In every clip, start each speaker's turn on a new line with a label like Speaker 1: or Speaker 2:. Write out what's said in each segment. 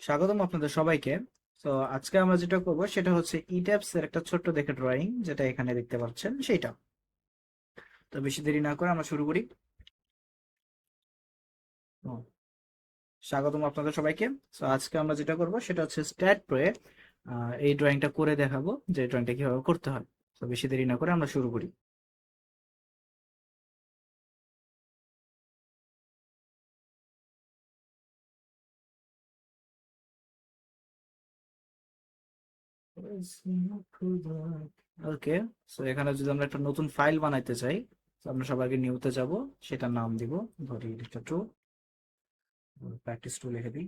Speaker 1: স্বাগতম আপনাদের সবাইকে। তো আজকে আমরা যেটা করব সেটা হচ্ছে ইট্যাপস এর একটা ছোট্ট দেখে ড্রয়িং, যেটা এখানে দেখতে পাচ্ছেন সেইটা। তো বেশি দেরি না করে আমরা শুরু করি। ও, স্বাগতম আপনাদের সবাইকে। তো আজকে আমরা যেটা করব সেটা হচ্ছে স্ট্যাট প্রো এ এই ড্রয়িংটা করে দেখাবো যে ড্রয়িংটা কিভাবে করতে হয়। তো বেশি দেরি না করে আমরা শুরু করি। ওকে, তো এখানে যদি আমরা একটা নতুন ফাইল বানাইতে চাই, তো আমরা সবাইকে নিউতে যাব, সেটার নাম দিব, ধরি এটা টু, প্র্যাকটিস টু লিখে দিই।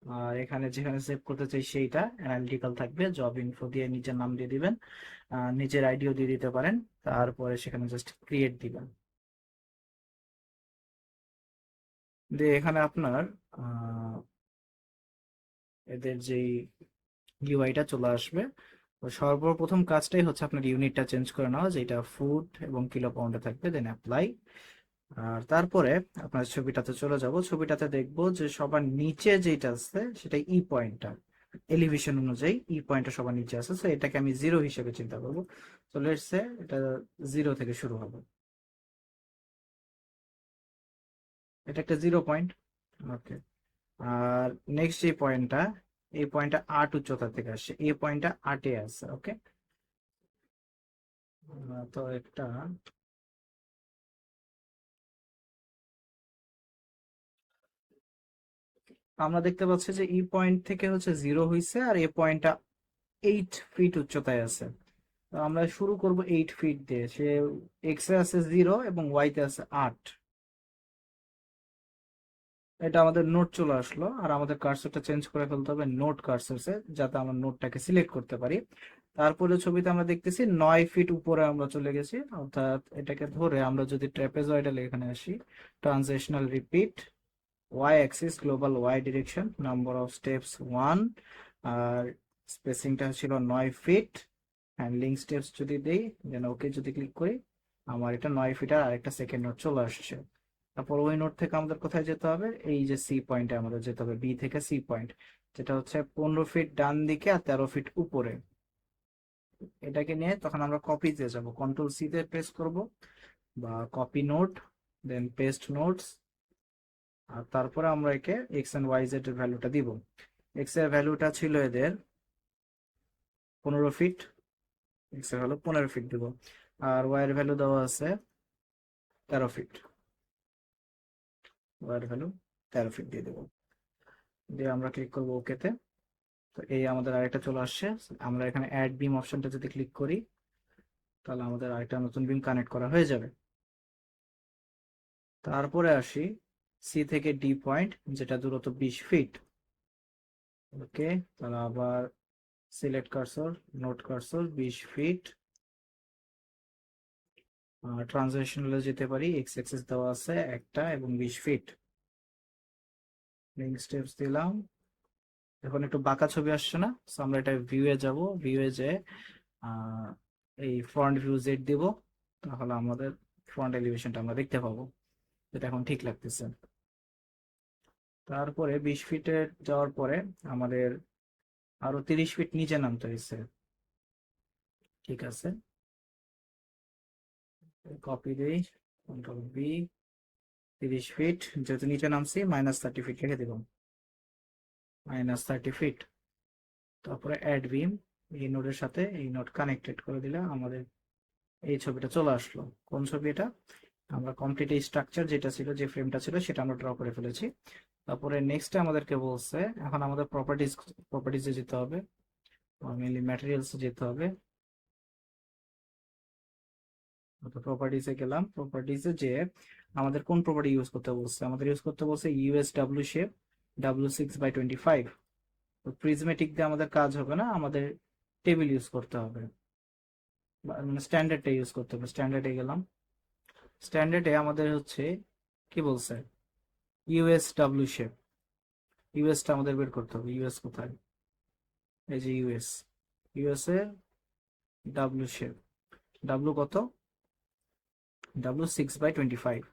Speaker 1: আর এখানে যেখানে সেভ করতে চাই সেইটা অ্যানালিটিক্যাল থাকবে, জব ইনফো দিয়ে নিচের নাম দিয়ে দিবেন, নিজের আইডিও দিয়ে দিতে পারেন। তারপরে সেখানে জাস্ট ক্রিয়েট দিবেন, দিয়ে এখানে আপনার এদের যেই ইউআইটা চলে আসবে। তো সর্বপ্রথম কাজটাই হচ্ছে আপনার ইউনিটটা চেঞ্জ করে নেওয়া, যেটা ফুট এবং কিলো পাউন্ডে থাকবে, দেন অ্যাপ্লাই। আর তারপরে আপনার ছবিটাতে চলে যাব, ছবিটাতে দেখবো যে সবার নিচে যেটা আছে সেটা ই পয়েন্টটা, এলিভেশন অনুযায়ী ই পয়েন্টটা সবার নিচে আছে, তো এটাকে আমি জিরো হিসেবে চিন্তা করবো। তো লেটস সে এটা জিরো থেকে শুরু হবে, এটা একটা জিরো পয়েন্ট। ওকে, আর নেক্সট যে পয়েন্টটা, এই পয়েন্টটা 8 উচ্চতা থেকে আসছে, এই পয়েন্টটা 8-এ আছে। ওকে, তো একটা আমরা দেখতে পাচ্ছি যে ই পয়েন্ট থেকে হচ্ছে জিরো হইছে, আর এই পয়েন্টটা 8 ফিট উচ্চতায় আছে। তো আমরা শুরু করব 8 ফিট দিয়ে। সে এক্স এ আছে জিরো এবং ওয়াই তে আছে 8। এটা আমাদের নোট চলে আসলো, আর আমাদের কার্সরটা চেঞ্জ করে ফেলতে হবে নোট কার্সরসে, যাতে আমরা নোটটাকে সিলেক্ট করতে পারি। তারপরে ছবিতে আমরা দেখতেছি 9 ফিট উপরে আমরা চলে গেছি, অর্থাৎ এটাকে ধরে আমরা যদি ট্র্যাপেজয়েডাল এখানে আসি, transitional repeat, Y axis global Y direction, number of steps 1, আর স্পেসিংটা ছিল 9 ফিট। হ্যান্ডলিং স্টেপস যদি দেই, দেন ওকে যদি ক্লিক করি, আমার এটা 9 ফিট আর আরেকটা সেকেন্ড নোট চলে আসছে। তারপর ওই নোট থেকে আমাদের কোথায় যেতে হবে, এই যে সি পয়েন্টে আমাদের যেতে হবে, বি থেকে সি পয়েন্ট, যেটা হচ্ছে 15 ফিট ডান দিকে আর 13 ফিট উপরে। এটাকে নিয়ে তখন আমরা কপি দিয়ে যাবো, কন্ট্রোল সি তে পেস্ট করব, বা কপি নোট, দেন পেস্ট নোটস। আর তারপরে আমরা একে এক্স এন্ড ওয়াই জেড এর ভ্যালুটা দিব। এক্স এর ভ্যালুটা ছিল এদের 15 ফিট, এক্স এর ভ্যালু 15 ফিট দিব। আর ওয়াই এর ভ্যালু দেওয়া আছে 13 ফিট, ওয়াই এর ভ্যালু 13 ফিট দিয়ে দেবো। দিয়ে আমরা ক্লিক করবো ওকেতে। তো এই আমাদের আরেকটা চলে আসছে। আমরা এখানে অ্যাড বিম অপশনটা যদি ক্লিক করি, তাহলে আমাদের আরেকটা নতুন বিম কানেক্ট করা হয়ে যাবে। তারপরে আসি সি থেকে ডি পয়েন্ট, যেটা দূরত্ব 20 ফিট। ওকে, তাহলে আবার select cursor, note cursor 20 feet, ট্রানজিশনালে যেতে পারি, এক্স অ্যাক্সিস দেওয়া আছে একটা এবং 20 ফিট। লিঙ্ক স্টেপস দিলাম। এখন একটু বাঁকা ছবি আসছে না? So আমরা এটা ভিউয়ে যাব, ভিউয়ে যে এই ফ্রন্ট ভিউ জেড দিব, তাহলে আমাদের ফ্রন্ট এলিভেশনটা আমরা দেখতে পাবো, যেটা এখন ঠিক লাগতেছে। তারপরে 20 ফিটে যাওয়ার পরে আমাদের আরো 30 ফিট নিচে নামতে হয়েছে। ঠিক আছে, কপি দিই, কন্ট্রোল বি, 30 ফিট যেহেতু নিচে নামছি, -30 ফিট লিখে দিব, -30 ফিট। তারপরে অ্যাড বিম, এই নোডের সাথে এই নোড কানেক্টেড করে দিলে আমাদের এই ছবিটা চলে আসলো। কোন ছবি এটা? আমরা কমপ্লিট এই স্ট্রাকচার যেটা ছিল, যে ফ্রেমটা ছিল, সেটা আমরা ড্র করে ফেলেছি। তারপরে নেক্সটে আমাদেরকে বলছে এখন আমাদের প্রপার্টিজে যেতে হবে, মেনলি ম্যাটেরিয়ালসে যেতে হবে। প্রপার্টিজে গেলাম, প্রপার্টিজে যে আমাদের কোন প্রপার্টি ইউজ করতে বলছে, আমাদের ইউজ করতে বলছে ইউএসডব্লিউ শেপ W6/25। তো প্রিজমেটিক দিয়ে আমাদের কাজ হবে না, আমাদের টেবিল ইউজ করতে হবে, মানে স্ট্যান্ডার্ডটা ইউজ করতে হবে। স্ট্যান্ডার্ডে গেলাম, স্ট্যান্ডার্ডে আমাদের হচ্ছে কি বলছে, ইউএসডব্লিউ শেপ, ইউএসটা আমাদের বের করতে হবে। ইউএস কোথায়? এই যে ইউএস, ইউএস এর ডাব্লিউ শেপ, ডাব্লিউ কত? W6/25।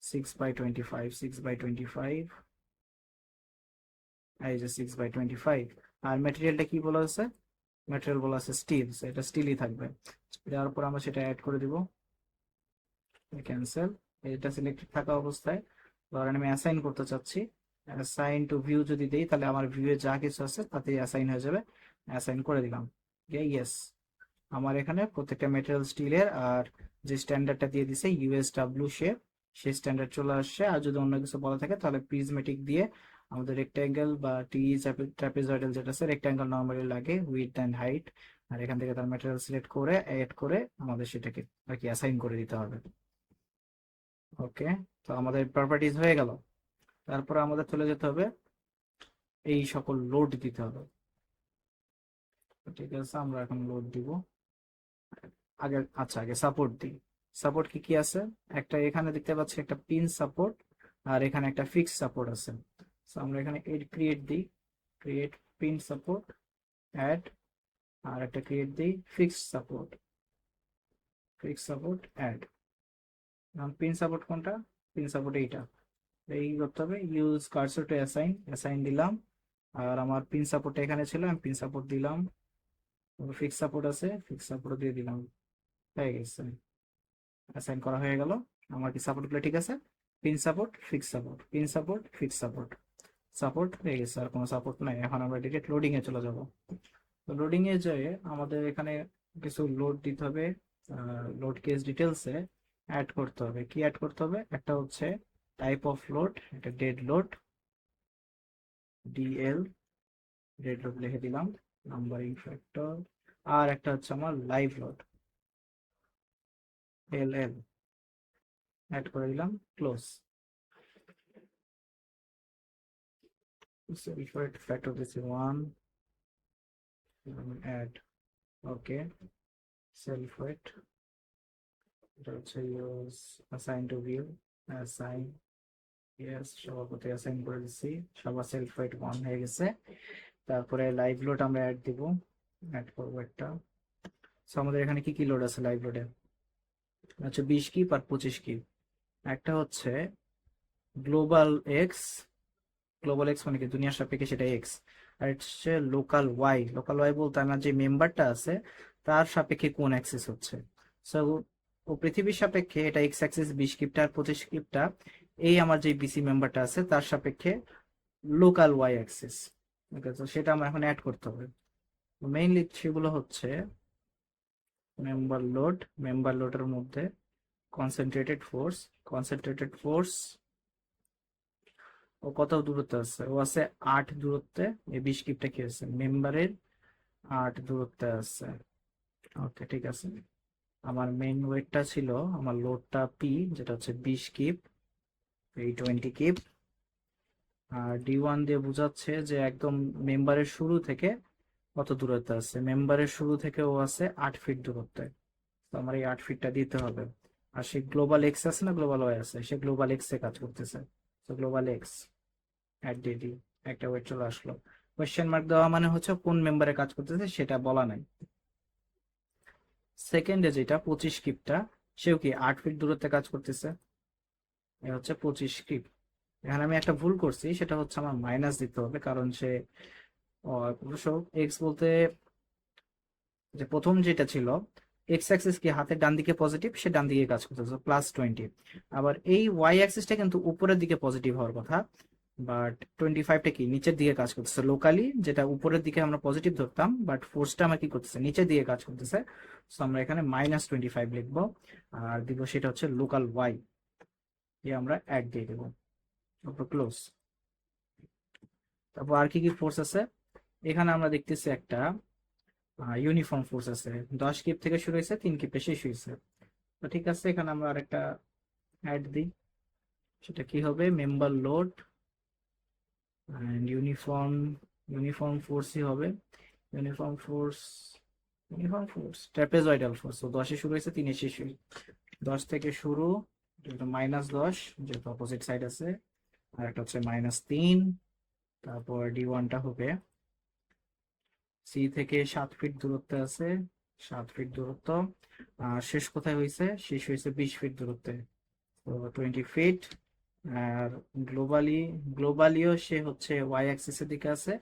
Speaker 1: 6/25, 6/25, এই যে 6/25। আর ম্যাটেরিয়ালটা কি বলা আছে? ম্যাটেরিয়াল বলা আছে স্টিল, এটা স্টিলই থাকবে। দেওয়ার পর আমরা সেটা অ্যাড করে দিব, ক্যান্সেল। এটা সিলেক্টেড থাকা অবস্থায় ধরেন আমি অ্যাসাইন করতে চাচ্ছি, অ্যাসাইন টু ভিউ যদি দেই তাহলে আমার ভিউয়ে যা কিছু আছে তাতেই অ্যাসাইন হয়ে যাবে। অ্যাসাইন করে দিলাম, ইয়েস। আমার এখানে প্রত্যেকটা মেটেরিয়াল স্টিলের, আর যে স্ট্যান্ডার্ডটা দিয়ে দিছে ইউএসডব্লিউ শেপ, সেই স্ট্যান্ডার্ড চলে আসছে। আর যদি অন্য কিছু বলা থাকে তাহলে প্রিজমেটিক দিয়ে আমাদের রেক্ট্যাঙ্গেল বা টি ট্রাপিজয়েডাল যেটা আছে, রেক্ট্যাঙ্গেল নরমালি লাগে উইডথ অ্যান্ড হাইট। আর এখান থেকে তার ম্যাটেরিয়াল সিলেক্ট করে অ্যাড করে আমাদের সেটাকে আর কি অ্যাসাইন করে দিতে হবে। ওকে, তো আমাদের প্রপার্টিজ হয়ে গেল। তারপর আমাদের চলে যেতে হবে, এই সকল লোড দিতে হবে। ঠিক আছে, আমরা এখন লোড দিব। আগে আচ্ছা, আগে সাপোর্ট দিই। সাপোর্ট কি কি আছে? একটা এখানে দেখতে পাচ্ছি একটা পিন সাপোর্ট, আর এখানে একটা ফিক্স সাপোর্ট আছে। তো আমরা এখানে এড ক্রিয়েট দিই, ক্রিয়েট পিন সাপোর্ট, অ্যাড। আর একটা ক্রিয়েট দিই fix support, fix support, add. এখন পিন সাপোর্ট কোনটা? পিন সাপোর্ট এইটা, এই করতে হবে। Use cursor to assign, assign দিলাম। আর আমার পিন সাপোর্টটা এখানে ছিল, আমি পিন সাপোর্ট দিলাম। ফিক্স সাপোর্ট আছে, ফিক্স সাপোর্ট দিয়ে দিলাম, হয়ে গেছে, অ্যাসাইন করা হয়ে গেল। আমার কি সাপোর্ট গুলো ঠিক আছে? Pin support, fix support, pin support, fix support, support হয়ে গেছে। আর কোনো সাপোর্ট নাই। এখন আমরা ডিরেক্ট লোডিং এ চলে যাব। তো লোডিং এ যেয়ে আমাদের এখানে কিছু লোড দিতে হবে। লোড কেস ডিটেলসে অ্যাড করতে হবে। কি অ্যাড করতে হবে? একটা হচ্ছে টাইপ অফ লোড, এটা dead load, DL, dead load লিখে দিলাম, নাম্বারিং ফ্যাক্টর। আর একটা হচ্ছে আমার লাইভ লোড, এল এল, অ্যাড করে দিলাম, close. self factor this is one, add, okay, self weight, এটা হচ্ছে use assign to view, assign, yes, সবার প্রতি অ্যাসাইন করে দিচ্ছি, সবার সেলফ ওয়েট 1 হয়ে গেছে। তারপরে লাইভ লোড আমরা অ্যাড দিব, অ্যাড করবো একটা। সো আমাদের এখানে কি কি লোড আছে লাইভ লোডে? হচ্ছে 20 কিপ আর 25 কিপ। একটা হচ্ছে গ্লোবাল এক্স, গ্লোবাল এক্স মানে কি দুনিয়ার সাপেক্ষে সেটা এক্স। আর এটা হচ্ছে লোকাল ওয়াই, লোকাল ওয়াই বলতে আমার যে মেম্বারটা আছে তার সাপেক্ষে কোন অ্যাক্সিস হচ্ছে। সো ও পৃথিবীর সাপেক্ষে এটা এক্স অ্যাক্সিস 20 কিপটা, আর 25 কিপটা এই আমার যে বিসি মেম্বারটা আছে তার সাপেক্ষে লোকাল ওয়াই অ্যাক্সিস। ঠিক আছে, সেটা আমার এখন অ্যাড করতে হবে। মেইনলি সেগুলো হচ্ছে মেম্বার লোড, মেম্বার লোডের মধ্যে কনসেন্ট্রেটেড ফোর্স, কনসেন্ট্রেটেড ফোর্স ও কত দূরত্বে আছে? ও আছে 8 দূরত্বে। এই 20 কিপটা কি আছে? মেম্বারের 8 দূরত্বে আছে। ওকে, ঠিক আছে। আমার মেইন ওয়েটটা ছিল, আমার লোডটা পি, যেটা হচ্ছে 20 কিপ, এই 20 কিপ। আর ডি1 দিয়ে বোঝাচ্ছে যে একদম মেম্বারের শুরু থেকে কত দূরত্বে আছে। মেম্বারের শুরু থেকে ও আছে 8 ফিট দূরত্বে। তো আমার এই 8 ফিটটা দিতে হবে। আর সে গ্লোবাল এক্স আছে না গ্লোবাল ওয়াই আছে, সে গ্লোবাল এক্স এ কাজ করতেছে। তো গ্লোবাল এক্স অ্যাট ডিডি, একটা ওয়েট চলে আসলো। কোয়েশ্চেন মার্ক দেওয়া মানে হচ্ছে কোন মেম্বারে কাজ করতেছে সেটা বলা নাই। সেকেন্ডে যেটা 25 কিপটা, সেও কি 8 ফিট দূরত্বে কাজ করতেছে, এ হচ্ছে 25 কিপ। এখানে আমি একটা ভুল করছি, সেটা হচ্ছে আমার মাইনাস দিতে হবে, কারণ সে অবশ্য এক্স বলতে যে প্রথম যেটা ছিল এক্স অ্যাক্সিস কি হাতের ডান দিকে পজিটিভ, সে ডান দিকে কাজ করতেছে +20। আবার এই ওয়াই অ্যাক্সিসটা কিন্তু উপরের দিকে পজিটিভ হওয়ার কথা, বাট 25টা কি নিচের দিকে কাজ করতেছে। লোকালি যেটা উপরের দিকে আমরা পজিটিভ ধরতাম, বাট ফোর্সটা আমার কি করতেছে নিচের দিকে কাজ করতেছে। তো আমরা এখানে -25 লিখবো, আর দিব সেটা হচ্ছে লোকাল ওয়াই, দিয়ে আমরা অ্যাড দিয়ে দেবো, তারপর ক্লোজ। তারপর আর কি কি ফোর্স আছে? এখানে আমরা দেখতেছি একটা ইউনিফর্ম ফোর্স আছে, 10 কিপ থেকে শুরু হয়েছে, 3 কিপে শেষ হয়েছে। তো ঠিক আছে, এখানে আমরা আরেকটা অ্যাড দিই, সেটা কি হবে? মেম্বার লোড ইউনিফর্ম, ইউনিফর্ম ফোর্সই হবে। Uniform force, uniform force trapezoidal force. তো 10-এ শুরু হয়েছে, 3-এ শেষ হয়েছে। 10 থেকে শুরু, -10 যেহেতু অপোজিট সাইড আছে। আর একটা হচ্ছে -3। তারপর ডি1টা হবে সি থেকে 7 ফিট দূরত্বে আছে, 7 ফিট দূরত্ব। আর শেষ কোথায় হয়েছে? শেষ হয়েছে 20 ফিট দূরত্বে। তো 20 ফিট। আর গ্লোবালিও সে হচ্ছে ওয়াই অ্যাক্সিসের দিকে আছে,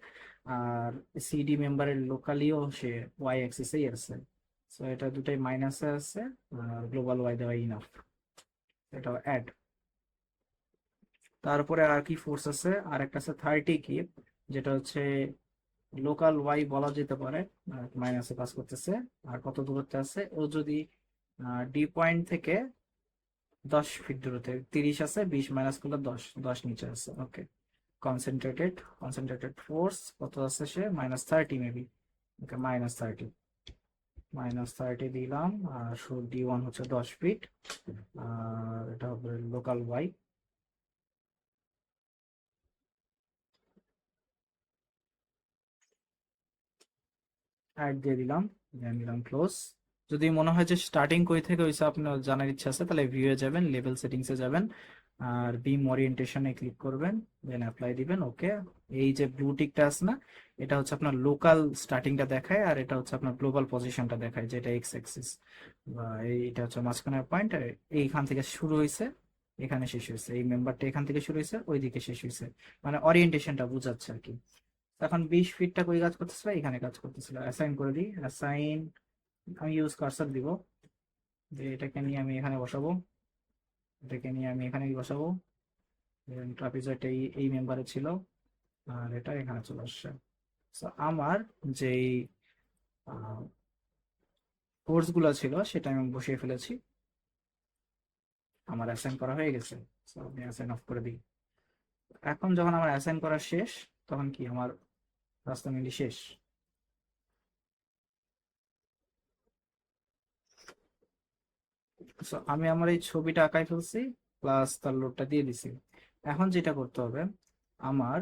Speaker 1: আর সিডি মেম্বারের লোকালিও সে ওয়াই অ্যাক্সিসেই আছে। সো এটা দুটাই মাইনাসে আছে, আর গ্লোবাল ওয়াই দেওয়া ইনাফ। এটা অ্যাড। তারপরে আর কি ফোর্স আছে, আর একটা আছে 30 কি, যেটা হচ্ছে লোকাল ওয়াই বলা যেতে পারে, মাইনাসে কাজ করতেছে। আর কত দূরত্বে আছে ও, যদি ডি পয়েন্ট থেকে 10 ফিট দূরত্বে, 30 আছে, 20 মাইনাস করলে 10, 10 নিচে আছে। ওকে। কনসেন্ট্রেটেড ফোর্স কত আছে, সে -30 মেবি। ওকে, -30 দিলাম। আর ডি1 হচ্ছে 10 ফিট। আর এটা হবে লোকাল ওয়াই। অ্যাড দিয়ে দিলাম, দিলাম ক্লোজ। যদি মনে হয় যে স্টার্টিং কই থেকে হয়েছে আপনার জানার ইচ্ছা আছে, তাহলে ভিউয়ে যাবেন, লেভেল সেটিংসে যাবেন, আর বিম ওরিয়েন্টেশনে ক্লিক করবেন, দেন অ্যাপ্লাই দিবেন। ওকে। এই যে ব্লু টিকটা আছে না, এটা হচ্ছে আপনার লোকাল স্টার্টিংটা দেখায়, আর এটা হচ্ছে আপনার গ্লোবাল পজিশনটা দেখায়, যেটা এক্স অ্যাক্সিস, বা এইটা হচ্ছে মাঝখানের পয়েন্ট। এইখান থেকে শুরু হয়েছে, এখানে শেষ হয়েছে, এই মেম্বারটা এখান থেকে শুরু হয়েছে, ওইদিকে শেষ হয়েছে, মানে ওরিয়েন্টেশনটা বোঝাচ্ছে আর কি। এখন 20 ফিটটা কই কাজ করতেছিল, এখানে কাজ করতেছিল। অ্যাসাইন করে দিই, অ্যাসাইন। আমি ইউজ কার্সর দিব, যে এটাকে নিয়ে আমি এখানে বসাবো, এটাকে নিয়ে আমি এখানে বসাবো। ট্রাপিজয়েড এই মেম্বারে ছিল, আর এটা এখানে চলে আসছে। So, আমার যেই কোর্স গুলো ছিল সেটা আমি বসিয়ে ফেলেছি, আমার অ্যাসাইন করা হয়ে গেছে। So, আমি অ্যাসাইন অফ করে দিই। এখন যখন আমার অ্যাসাইন করা শেষ, তখন কি আমার রাস্তা মিলি শেষ। So, আমি আমার এই ছবিটা আঁকাই ফেলছি, প্লাস তার লোডটা দিয়ে দিছি। এখন যেটা করতে হবে, আমার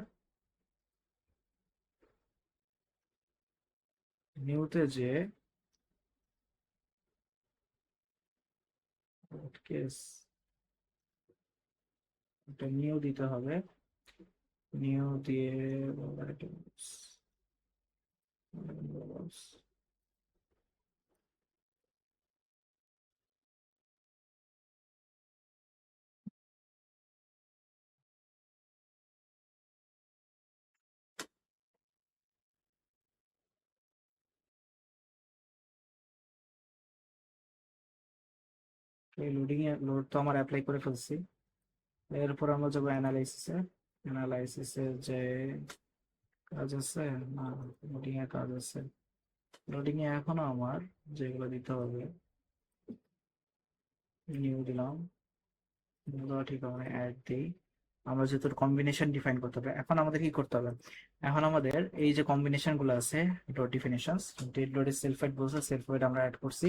Speaker 1: নিউতে যে কেস, একটা নিউ দিতে হবে। নিউ দিয়ে এই লোডিং এ, লোড তো আমার অ্যাপ্লাই করে ফেলছি। এরপর আমরা যাবো অ্যানালাইসিসে। অ্যানালাইসিসের যে কাজ আছে, না, লোডিং এর কাজ আছে। লোডিং এ এখনো আমার যেগুলো দিতে হবে, নিউ দিলাম, দেওয়া ঠিক হবে, অ্যাড দিই। আমরা যেহেতু কম্বিনেশন ডিফাইন করতে হবে, এখন আমাদের কি করতে হবে, এখন আমাদের এই যে কম্বিনেশন গুলো আছে, ডট ডিফিনেশনস, ডেড লোডে সেলফ ওয়েট বলছে, সেলফ ওয়েট আমরা অ্যাড করছি।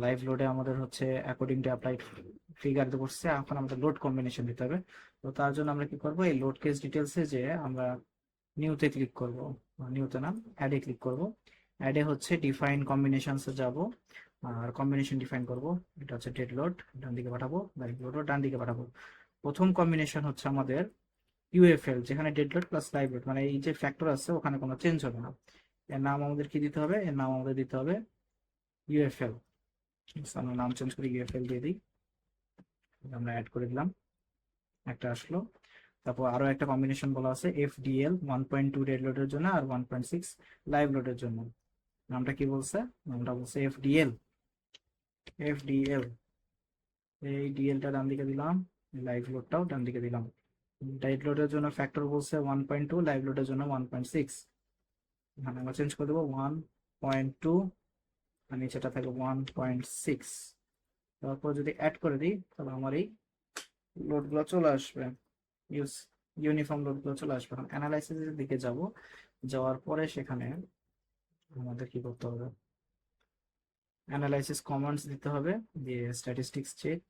Speaker 1: লাইভ লোডে আমাদের হচ্ছে অ্যাকর্ডিং টু অ্যাপ্লাইড ফিগার করছে। এখন আমাদের লোড কম্বিনেশন দিতে হবে। তো তার জন্য আমরা কি করব, এই লোড কেস ডিটেলসে যে আমরা নিউতে ক্লিক করব, নিউতে না, অ্যাডে ক্লিক করব। অ্যাডে হচ্ছে ডিফাইন কম্বিনেশনসে যাব, আর কম্বিনেশন ডিফাইন করব। এটা হচ্ছে ডেড লোড, ডান দিকে পাঠাবো, লাইভ লোড ডান দিকে পাঠাবো। প্রথম কম্বিনেশন হচ্ছে আমাদের ইউএফএল, যেখানে dead load plus live load, মানে এই যে ফ্যাক্টর আছে ওখানে কোনো চেঞ্জ হবে না। এর নাম আমাদের কি দিতে হবে, এর নাম আমাদের দিতে হবে ইউএফএল। আমরা নাম চেঞ্জ করে ইউএফএল দিয়ে দিই, আমরা অ্যাড করে দিলাম, একটা আসলো। তারপর আরো একটা কম্বিনেশন বলা আছে, এফডিএল 1.2 ডেড লোডের জন্য আর 1.6 লাইভ লোডের জন্য। নামটা কি বলছে, নামটা বলছে এফডিএল। এফডিএল, এই ডিএলটা ডান দিকে দিলাম, লাইভ লোডটাও ডান দিকে দিলাম। ডেড লোডের জন্য ফ্যাক্টর বলছে 1.2, লাইভ লোডের জন্য 1.6। এখানে আমরা চেঞ্জ করে দেবো 1.2, আর নিচেটা থাকবে 1.6। তারপর যদি অ্যাড করে দিই, তাহলে আমার এই লোডগুলো চলে আসবে, ইউজ ইউনিফর্ম লোডগুলো চলে আসবে। এখন অ্যানালাইসিসের দিকে যাব, যাওয়ার পরে সেখানে আমাদের কি করতে হবে, অ্যানালাইসিস কমান্ডস দিতে হবে, দিয়ে স্ট্যাটিস্টিক্স চেক,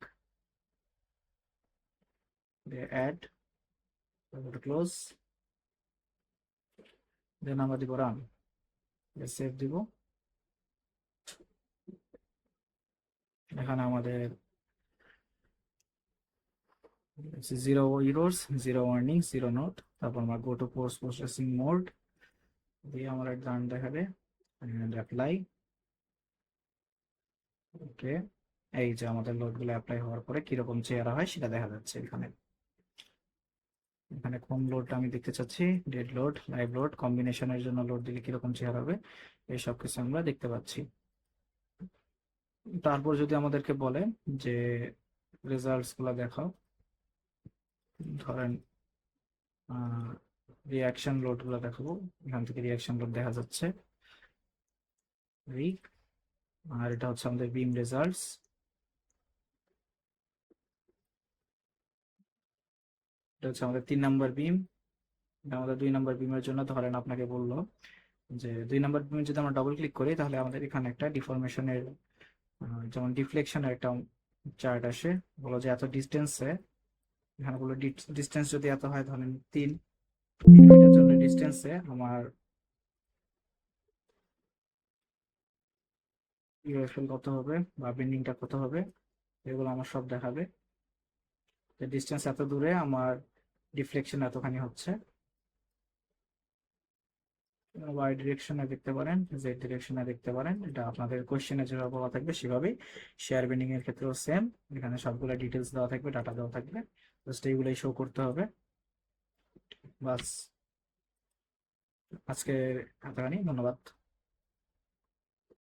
Speaker 1: দিয়ে অ্যাড, তারপর ক্লোজ, দেন আমরা দিব রান, সেভ দিব। এখানে আমাদের 0 ইরোর্স, 0 ওয়ার্নিং, 0 নোট। তারপর আমরা go to post processing mode দিয়ে আমরা রান দেখাবে, অ্যাপ্লাই। ওকে, এই যে আমাদের লোডগুলো অ্যাপ্লাই হওয়ার পরে কিরকম চেহারা হয় সেটা দেখা যাচ্ছে এখানে। এখানে কোন লোডটা আমি দেখতে চাচ্ছি, ডেড লোড, লাইভ লোড, কম্বিনেশনের জন্য লোড দিলে কিরকম চেহারা হবে, এই সব কিছু আমরা দেখতে পাচ্ছি। তারপর যদি আমাদেরকে বলে যে রেজাল্টস গুলা দেখাও, ধরেন রিয়াকশন লোড গুলা দেখাবো, এখান থেকে রিয়াকশন লোড দেখা যাচ্ছে এই, আর এটা হচ্ছে আমাদের বিম রেজাল্টস। এটা হচ্ছে আমাদের 3 নাম্বার বিম, আমাদের 2 নাম্বার বিমের জন্য ধরেন আপনাকে বললো যে 2 নাম্বার বিমে যদি আমরা ডবল ক্লিক করি তাহলে আমাদের এখানে একটা ডিফরমেশনের যেমন ডিফ্লেকশনের একটা চার্ট আসে, বলো যে এত ডিস্টেন্সে, এখানে বলো ডিস্টেন্স যদি এত হয়, ধরেন 3 ফিটের জন্য ডিস্টেন্সে আমার ইউএফএল কত হবে বা বেন্ডিংটা কত হবে, এগুলো আমার সব দেখাবে। ডিস্টেন্স এত দূরে আমার ডিফ্লেকশন এতখানি হচ্ছে। ওয়াই ডিরেকশনে দেখতে পারেন, জেড ডিরেকশনে দেখতে পারেন, এটা আপনাদের কোশ্চেনে যেভাবে বলা থাকবে সেভাবেই। শেয়ার বেন্ডিং এর ক্ষেত্রেও সেম, এখানে সবগুলো ডিটেলস দেওয়া থাকবে, ডাটা দেওয়া থাকবে, জাস্ট এইগুলাই শো করতে হবে। বাস, আজকে এতখানি, ধন্যবাদ।